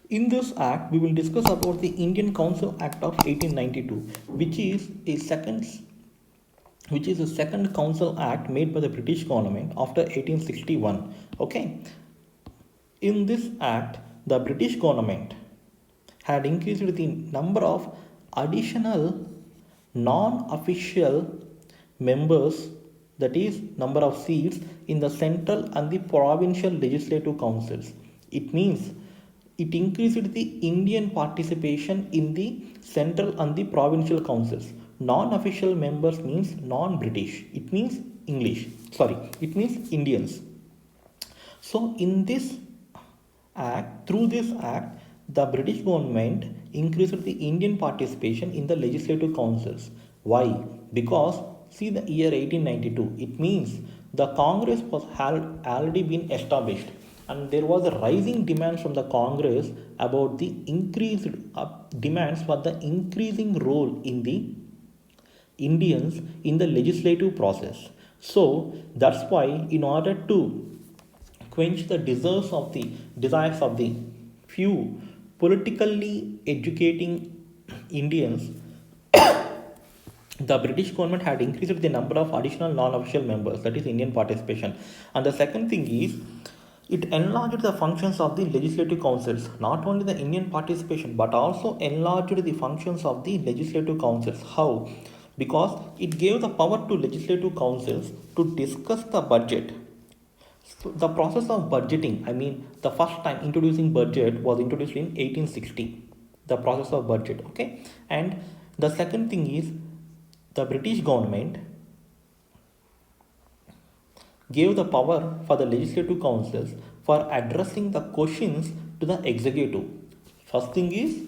In this act, we will discuss about the Indian Council Act of 1892, which is a second council act made by the British government after 1861. Okay, in this act, the British government had increased the number of additional non-official members, that is number of seats in the central and the provincial legislative councils. It means it increased the Indian participation in the central and the provincial councils. Non-official members means non-British. It means English. Sorry, it means Indians. So, through this act, the British government increased the Indian participation in the legislative councils. Why? Because see the year 1892. It means the Congress had already been established, and there was a rising demand from the Congress about the increased demands for the increasing role in the Indians in the legislative process. So that's why, in order to quench the desires of the few politically educating Indians, the British government had increased the number of additional non-official members, that is Indian participation. And the second thing is, it enlarged the functions of the legislative councils, not only the Indian participation but also enlarged the functions of the legislative councils. How? Because it gave the power to legislative councils to discuss the budget. So the process of budgeting, I mean, the first time introducing budget was introduced in 1860. The process of budget, okay. And the second thing is, the British government gave the power for the legislative councils for addressing the questions to the executive. First thing is,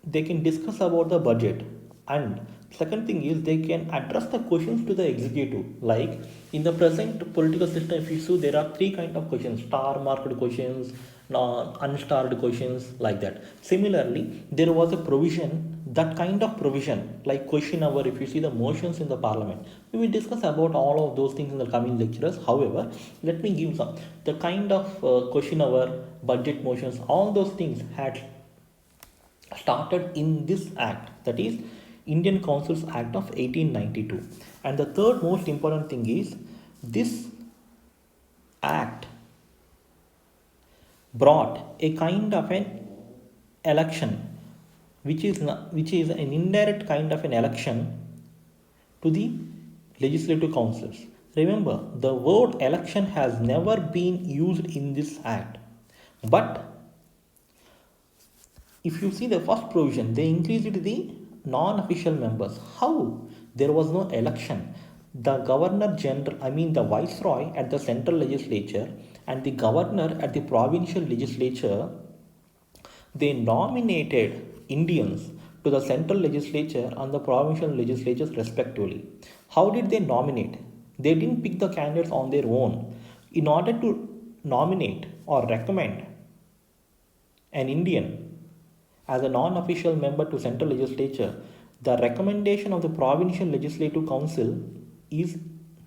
they can discuss about the budget, and second thing is they can address the questions to the executive. Like in the present political system, if you see, there are three kind of questions: star marked questions, unstarred questions, like that. Similarly, there was a provision, that kind of provision like question hour. If you see the motions in the parliament, we will discuss about all of those things in the coming lectures. However, let me give some the kind of question hour, budget motions, all those things had started in this act, that is Indian Councils Act of 1892. And the third most important thing is, this act brought a kind of an election, which is an indirect kind of an election to the legislative councils. Remember, the word election has never been used in this act, but if you see the first provision, they increased the non-official members. How? There was no election. The governor general, I mean the viceroy at the central legislature and the governor at the provincial legislature, they nominated Indians to the central legislature and the provincial legislatures respectively. How did they nominate? They didn't pick the candidates on their own. In order to nominate or recommend an Indian as a non-official member to central legislature, the recommendation of the provincial legislative council is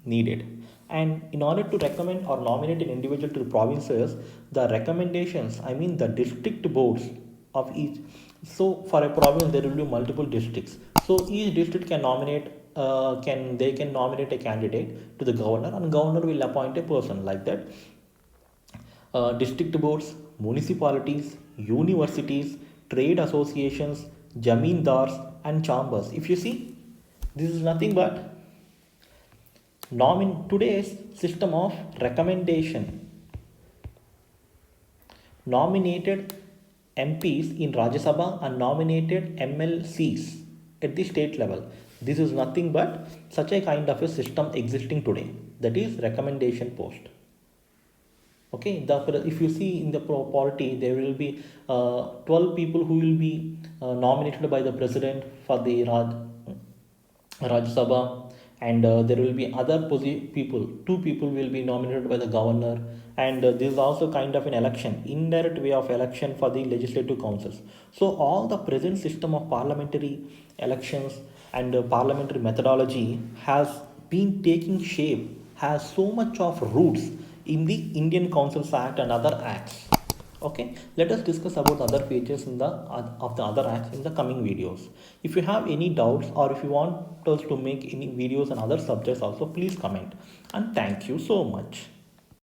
needed. And in order to recommend or nominate an individual to the provinces, the recommendations, I mean the district boards of each. So for a province, there will be multiple districts. So each district can nominate, can nominate a candidate to the governor, and governor will appoint a person like that. District boards, municipalities, universities, trade associations, jamindars, and chambers. If you see, this is nothing but today's system of recommendation. Nominated MPs in Rajya Sabha and nominated MLCs at the state level. This is nothing but such a kind of a system existing today, that is recommendation post. Okay, if you see in the polity, there will be 12 people who will be nominated by the president for the Rajya Sabha, and there will be other people, two people will be nominated by the governor, and this is also kind of an election, indirect way of election for the legislative councils. So all the present system of parliamentary elections and parliamentary methodology has been taking shape, has so much of roots in the Indian Councils Act and other acts. Okay, let us discuss about other pages in the of the other acts in the coming videos. If you have any doubts or if you want us to make any videos on other subjects also, please comment, and thank you so much.